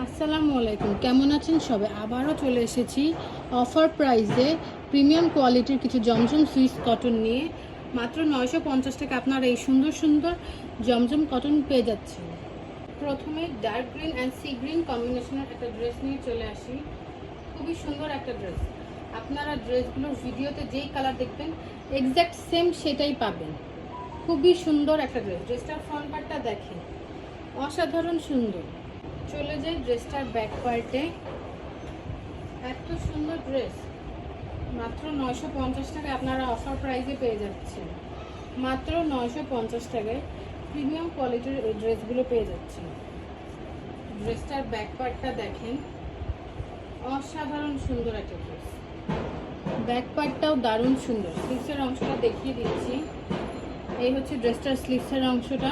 আসসালামু আলাইকুম, কেমন আছেন সবাই? আবারও চলে এসেছি অফার প্রাইসে প্রিমিয়াম কোয়ালিটির কিছু জমজম সুইস কটন নিয়ে। মাত্র 950 টাকা আপনারা এই সুন্দর সুন্দর জমজম কটন পেয়ে যাচ্ছেন। প্রথমে dark green and sea green কম্বিনেশনের একটা ড্রেস নিয়ে চলে আসি। খুবই সুন্দর একটা ড্রেস। আপনারা ড্রেসগুলোর ভিডিওতে যেই কালার দেখবেন এক্স্যাক্ট সেম সেটাই পাবেন। খুবই সুন্দর একটা ড্রেস। ড্রেসটার ফ্রন্ট পার্টটা দেখেন, অসাধারণ সুন্দর। চলে যাই ড্রেসটার ব্যাক পার্টে। এত সুন্দর ড্রেস মাত্র 950 টাকায় আপনারা অফার প্রাইসে পেয়ে যাচ্ছেন। মাত্র 950 টাকায় প্রিমিয়াম কোয়ালিটির এই ড্রেসগুলো পেয়ে যাচ্ছেন। ড্রেসটার ব্যাক পার্টটা দেখেন, অসাধারণ সুন্দর একটা ড্রেস। ব্যাক পার্টটাও দারুণ সুন্দর। স্লিভসের অংশটা দেখিয়ে দিচ্ছি। এই হচ্ছে ড্রেসটার স্লিভসের অংশটা।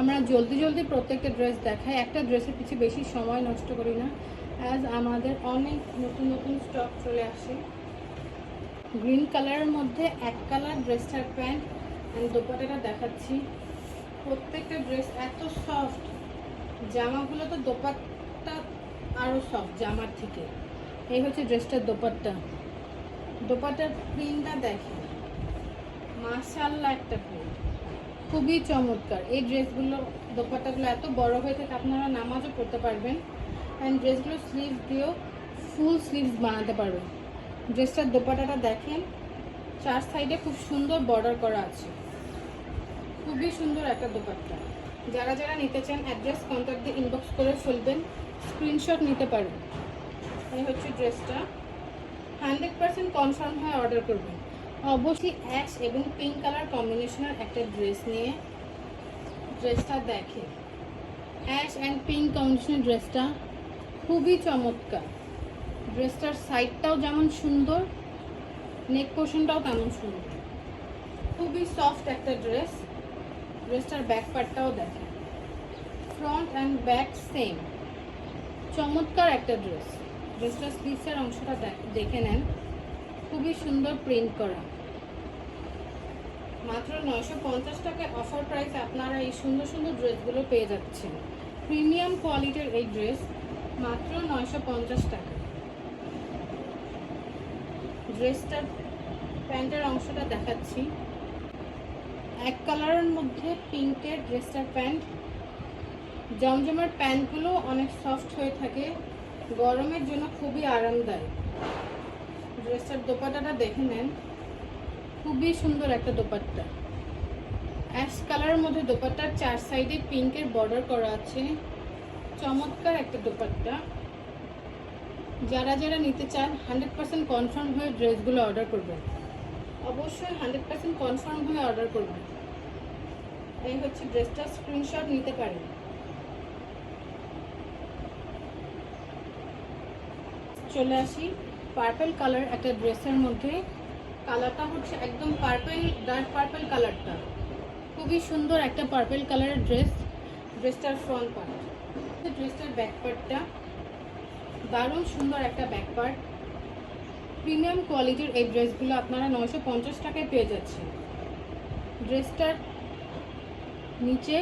আমরা জলদি প্রত্যেকটা ড্রেস দেখাই, একটা ড্রেসের পিছিয়ে বেশি সময় নষ্ট করি না, অ্যাজ আমাদের অনেক নতুন নতুন স্টক চলে আসে। গ্রিন কালারের মধ্যে এক কালার ড্রেসটার প্যান্ট অ্যান্ড দোপাট্টাটা দেখাচ্ছি। প্রত্যেকটা ড্রেস এত সফট, জামাগুলো তো দোপাট্টা আরও সফট জামার থেকে। এই হচ্ছে ড্রেসটার দোপাট্টা। দোপাট্টার প্রিন্টটা দেখেন, মাশাআল্লাহ একটা প্রিন্ট, খুবই চমৎকার। এই ড্রেসগুলো দোপাট্টাগুলো এত বড় হয়ে থাকে, আপনারা নামাজও পড়তে পারবেন। অ্যান্ড ড্রেসগুলো স্লিভস দিয়েও ফুল স্লিভস বানাতে পারবেন। ড্রেসটার দোপাট্টাটা দেখেন, চার সাইডে খুব সুন্দর বর্ডার করা আছে। খুবই সুন্দর একটা দোপাট্টা। যারা যারা নিতে চান অ্যাড্রেস কন্ট্যাক্ট দিয়ে ইনবক্স করে ফেলবেন, স্ক্রিনশট নিতে পারবেন। এই হচ্ছে ড্রেসটা। 100% কনফার্ম হয়ে অর্ডার করবেন। অবশ্যই অ্যাশ এবং পিঙ্ক কালার কম্বিনেশনের একটা ড্রেস নিয়ে। ড্রেসটা দেখে, অ্যাশ অ্যান্ড পিঙ্ক কম্বিনেশনের ড্রেসটা খুবই চমৎকার। ড্রেসটার সাইডটাও যেমন সুন্দর, নেক পোর্শনটাও তেমন সুন্দর। খুবই সফট একটা ড্রেস। ড্রেসটার ব্যাক পার্টটাও দেখে, ফ্রন্ট অ্যান্ড ব্যাক সেম, চমৎকার একটা ড্রেস। ড্রেসটার স্লিভসের অংশটা দেখে নেন, খুবই সুন্দর প্রিন্ট করা। মাত্র 950 টাকায় অফার প্রাইস আপনারা এই সুন্দর সুন্দর ড্রেসগুলো পেয়ে যাচ্ছেন। প্রিমিয়াম কোয়ালিটির এই ড্রেস মাত্র 950 টাকা। ড্রেসটার প্যান্টের অংশটা দেখাচ্ছি। এক কালারের মধ্যে পিঙ্কের ড্রেসটার প্যান্ট। জমজমের প্যান্টগুলো অনেক সফট হয়ে থাকে, গরমের জন্য খুবই আরামদায়ক। ড্রেসটার দোপাট্টাটা দেখে নেন, খুবই সুন্দর একটা দোপাট্টা। অ্যাশ কালারের মধ্যে দোপাট্টার চার সাইডে পিঙ্কের বর্ডার করা আছে। চমৎকার একটা দোপাট্টা। যারা যারা নিতে চান 100% কনফার্ম হয়ে ড্রেসগুলো অর্ডার করবেন। অবশ্যই 100% কনফার্ম হয়ে অর্ডার করবেন। এই হচ্ছে ড্রেসটা, স্ক্রিনশট নিতে পারেন। চলে আসি পার্পল কালার একটা ড্রেসের মধ্যে। কালারটা হচ্ছে একদম পার্পল, ডার্ক পার্পল কালারটা। খুবই সুন্দর একটা পার্পল কালারের ড্রেস। ড্রেসটার ফ্রন্ট পার্ট, ড্রেসটার ব্যাক পার্টটা দারুণ সুন্দর একটা ব্যাক পার্ট। প্রিমিয়াম কোয়ালিটির এই ড্রেসগুলো আপনারা 950 টাকায় পেয়ে যাচ্ছেন। ড্রেসটার নিচে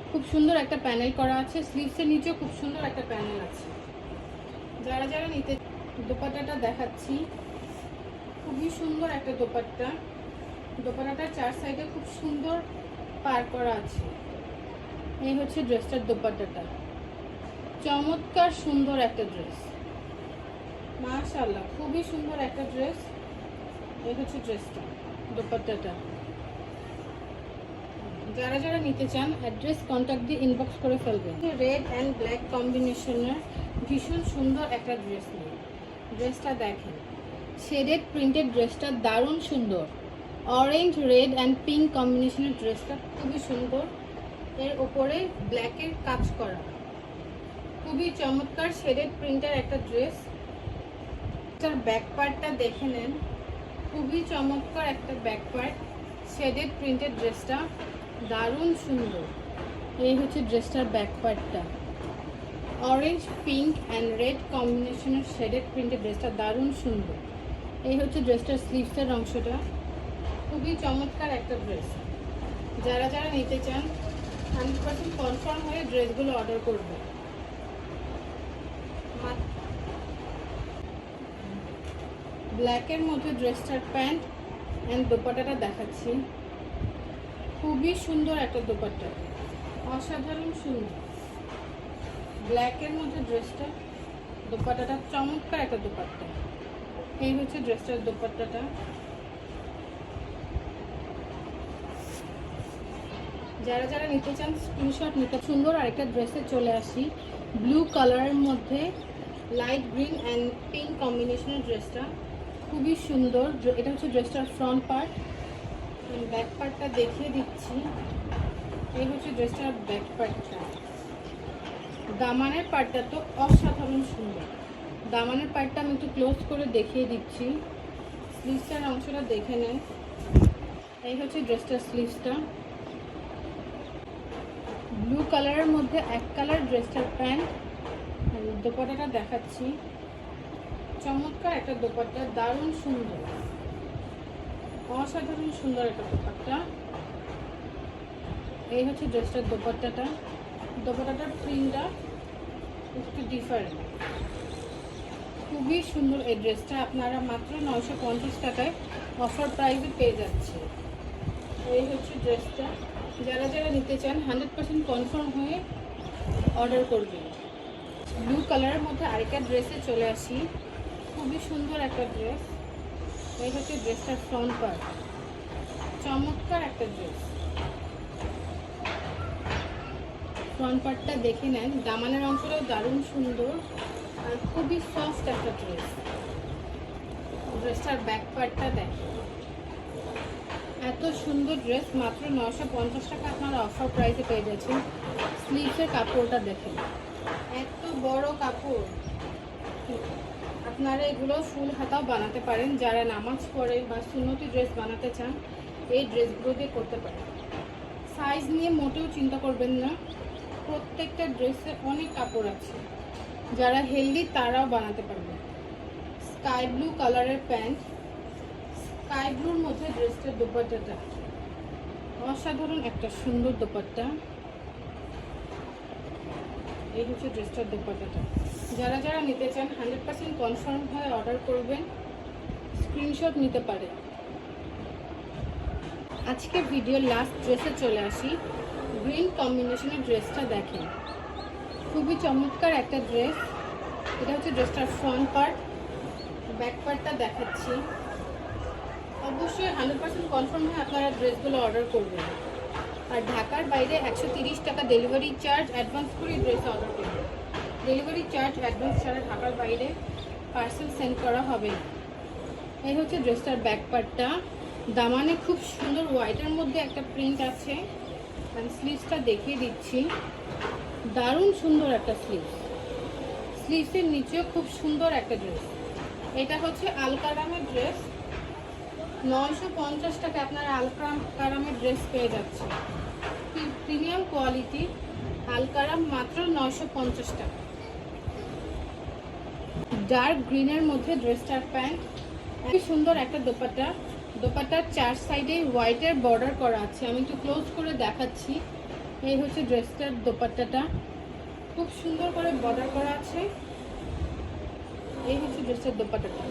খুব সুন্দর একটা প্যানেল করা আছে, স্লিভসের নিচেও খুব সুন্দর একটা প্যানেল আছে। যারা যারা নিতে, দোপাট্টাটা দেখাচ্ছি, খুবই সুন্দর একটা দোপাট্টা। দোপাট্টাটার চার সাইডে খুব সুন্দর পার করা আছে। এই হচ্ছে ড্রেসটার দোপাট্টাটা, চমৎকার সুন্দর একটা ড্রেস, মাশাআল্লাহ খুবই সুন্দর একটা ড্রেস। এই হচ্ছে ড্রেসটা, দোপাট্টাটা। যারা যারা নিতে চান অ্যাড্রেস কন্ট্যাক্ট দিয়ে ইনবক্স করে ফেলবেন। রেড অ্যান্ড ব্ল্যাক কম্বিনেশনের ভীষণ সুন্দর একটা ড্রেস নিয়ে। ড্রেসটা দেখেন, শেডেড প্রিন্টেড ড্রেসটা দারুণ সুন্দর। অরেঞ্জ, রেড অ্যান্ড পিঙ্ক কম্বিনেশনের ড্রেসটা খুবই সুন্দর। এর ওপরে ব্ল্যাকের কাজ করা, খুবই চমৎকার শেডেড প্রিন্টের একটা ড্রেস। এটার ব্যাক পার্টটা দেখে নেন, খুবই চমৎকার একটা ব্যাক পার্ট। শেডেড প্রিন্টেড ড্রেসটা দারুণ সুন্দর। এই হচ্ছে ড্রেসটার ব্যাক পার্টটা। অরেঞ্জ, পিঙ্ক অ্যান্ড রেড কম্বিনেশনের শেডেড প্রিন্টেড ড্রেসটা দারুণ সুন্দর। এই হচ্ছে ড্রেসটার স্লিভসের অংশটা। খুবই চমৎকার একটা ড্রেস। যারা যারা নিতে চান 100% কনফার্ম হয়ে ড্রেসগুলো অর্ডার করবে। ব্ল্যাকের মধ্যে ড্রেসটার প্যান্ট অ্যান্ড দোপাট্টাটা দেখাচ্ছি। খুবই সুন্দর একটা দোপাট্টা, অসাধারণ সুন্দর। ব্ল্যাকের মধ্যে ড্রেসটা, দোপাট্টাটা চমৎকার একটা দোপাট্টা। এই হচ্ছে ড্রেসটার দোপাট্টাটা। যারা যারা নিতে চান স্ক্রিনশট নিতে। সুন্দর আরেকটা ড্রেসে চলে আসি, ব্লু কালারের মধ্যে লাইট গ্রিন অ্যান্ড পিঙ্ক কম্বিনেশনের ড্রেসটা খুবই সুন্দর। এটা হচ্ছে ড্রেসটার ফ্রন্ট পার্ট, ব্যাক পার্টটা দেখিয়ে দিচ্ছি। এই হচ্ছে ড্রেসটার ব্যাক পার্টটা। দামানের পার্টটা তো অসাধারণ সুন্দর। দামানের পার্টটা আমি একটু ক্লোজ করে দেখিয়ে দিচ্ছি। স্লিভসটার অংশটা দেখে নেন। এই হচ্ছে ড্রেসটার স্লিভসটা। ব্লু কালারের মধ্যে এক কালার ড্রেসটার প্যান্ট, দোপাট্টাটা দেখাচ্ছি। চমৎকার একটা দোপাট্টা, দারুণ সুন্দর, অসাধারণ সুন্দর একটা দোপাট্টা। এই হচ্ছে ড্রেসটার দোপাট্টাটা। দোপাট্টাটার প্রিন্টটা একটু ডিফারেন্ট, খুবই সুন্দর। এই ড্রেসটা আপনারা মাত্র 950 টাকায় অফার প্রাইসে পেয়ে যাচ্ছে। এই হচ্ছে ড্রেসটা। যারা যারা নিতে চান 100% কনফার্ম হয়ে অর্ডার করবেন। ব্লু কালারের মধ্যে আরেকটা ড্রেসে চলে আসি, খুবই সুন্দর একটা ড্রেস। এই হচ্ছে ড্রেসটার ফ্রন্ট পার্ট, চমৎকার একটা ড্রেস। ফ্রন্ট পার্টটা দেখে নেন, দামানের অংশটাও দারুণ সুন্দর আর খুবই সফট একটা ড্রেস। ড্রেসটার ব্যাক পার্টটা দেখেন, এত সুন্দর ড্রেস মাত্র 950 টাকা আপনারা অফার প্রাইসে পেয়ে যাচ্ছেন। স্লিভসের কাপড়টা দেখেন, এত বড় কাপড়। আপনারা এগুলো ফুল হাতাও বানাতে পারেন। যারা নামাজ পড়ে বা সুন্নতি ড্রেস বানাতে চান এই ড্রেসগুলো দিয়ে করতে পারেন। সাইজ নিয়ে মোটেও চিন্তা করবেন না, প্রত্যেকটা ড্রেসে অনেক কাপড় আছে। যারা হেলদি তারাও বানাতে পারবে। স্কাই ব্লু কালারের প্যান্ট, স্কাই ব্লুর মধ্যে ড্রেসটার দোপাট্টাটা অসাধারণ একটা সুন্দর দোপাট্টা। এই হচ্ছে ড্রেসটার দোপাট্টাটা। যারা যারা নিতে চান 100% কনফার্ম হয়ে অর্ডার করবেন, স্ক্রিনশট নিতে পারে। আজকে ভিডিওর লাস্ট ড্রেসে চলে আসি, গ্রিন কম্বিনেশনের ড্রেসটা দেখেন, খুবই চমৎকার একটা ড্রেস। এটা হচ্ছে ড্রেসটার ফ্রন্ট পার্ট, ব্যাক পার্টটা দেখাচ্ছি। অবশ্যই 100% কনফার্ম হয়ে আপনারা ড্রেসগুলো অর্ডার করবেন। আর ঢাকার বাইরে 130 টাকা ডেলিভারি চার্জ অ্যাডভান্স করে ড্রেস অর্ডার করবেন। ডেলিভারি চার্জ অ্যাডভান্স ছাড়া ঢাকার বাইরে পার্সেল সেন্ড করা হবে না। এই হচ্ছে ড্রেসটার ব্যাক পার্টটা। দামানে খুব সুন্দর হোয়াইটের মধ্যে একটা প্রিন্ট আছে। আমি স্লিভসটা দেখিয়ে দিচ্ছি, দারুণ সুন্দর একটা স্লিভস। স্লিভসের নিচেও খুব সুন্দর একটা ড্রেস। এটা হচ্ছে আলকারামের ড্রেস। 950 টাকা আপনারা আলকারামের ড্রেস পেয়ে যাচ্ছে। প্রিমিয়াম কোয়ালিটি আলকারাম, মাত্র 950 টাকা। ডার্ক গ্রিনের মধ্যে ড্রেসটার প্যান্ট, খুব সুন্দর একটা দোপাট্টা। দোপাট্টার চার সাইডে হোয়াইটের বর্ডার করা আছে। আমি একটু ক্লোজ করে দেখাচ্ছি। এই হচ্ছে ড্রেসটার দোপাট্টাটা, খুব সুন্দর করে বর্ডার করা আছে। এই হচ্ছে ড্রেসটার দোপাট্টাটা।